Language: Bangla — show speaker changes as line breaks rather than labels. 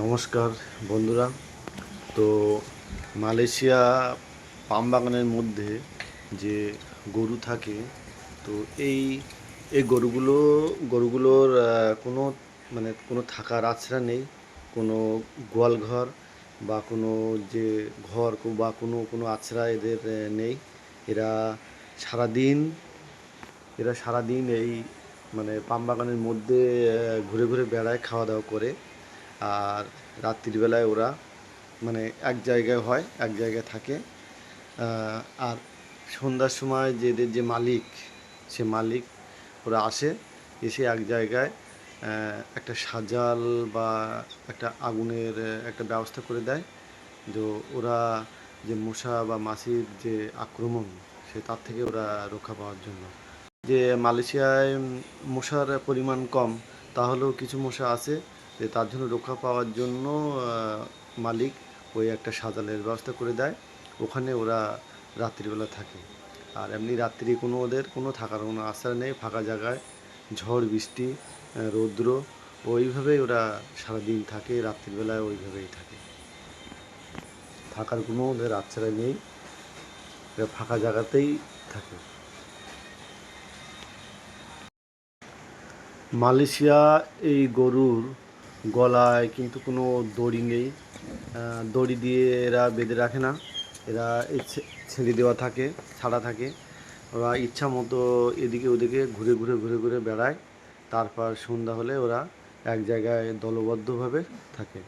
নমস্কার বন্ধুরা। তো মালয়েশিয়া পাম বাগানের মধ্যে যে গরু থাকে, তো এই এই গরুগুলোর কোনো কোনো থাকার আশ্রয় নেই, কোনো গোয়াল ঘর বা কোনো যে ঘর বা কোনো কোনো আশ্রয় এদের নেই। এরা সারাদিন এরা সারাদিন এই পাম বাগানের মধ্যে ঘুরে ঘুরে বেড়ায়, খাওয়া দাওয়া করে। আর রাত্রিবেলায় ওরা এক জায়গায় হয়, এক জায়গায় থাকে। আর সন্ধ্যার সময় যে এদের যে মালিক, সে মালিক ওরা আসে, এসে এক জায়গায় একটা সাজাল বা একটা আগুনের একটা ব্যবস্থা করে দেয়। তো ওরা যে মশা বা মাছির যে আক্রমণ, সে তার থেকে ওরা রক্ষা পাওয়ার জন্য। যে মালয়েশিয়ায় মশার পরিমাণ কম, তাহলেও কিছু মশা আছে, যে তার জন্য রক্ষা পাওয়ার জন্য মালিক ওই একটা সাজালের ব্যবস্থা করে দেয়। ওখানে ওরা রাত্রিবেলা থাকে। আর এমনি রাত্রি কোনো ওদের কোনো থাকার কোনো আশ্রয় নেই, ফাঁকা জায়গায় ঝড় বৃষ্টি রৌদ্র ওইভাবেই ওরা সারাদিন থাকে, রাত্রিবেলায় ওইভাবেই থাকে। থাকার কোনো ওদের আশ্রয় নেই, এরা ফাঁকা জায়গাতেই থাকে। মালয়েশিয়া এই গরুর গলায় কিন্তু কোনো দড়ি নেই, দড়ি দিয়ে এরা বেঁধে রাখে না। এরা ছেড়ে দেওয়া থাকে, ছাড়া থাকে। ওরা ইচ্ছা মতো এদিকে ওদিকে ঘুরে ঘুরে ঘুরে ঘুরে বেড়ায়। তারপর সন্ধ্যা হলে ওরা এক জায়গায় দলবদ্ধভাবে থাকে।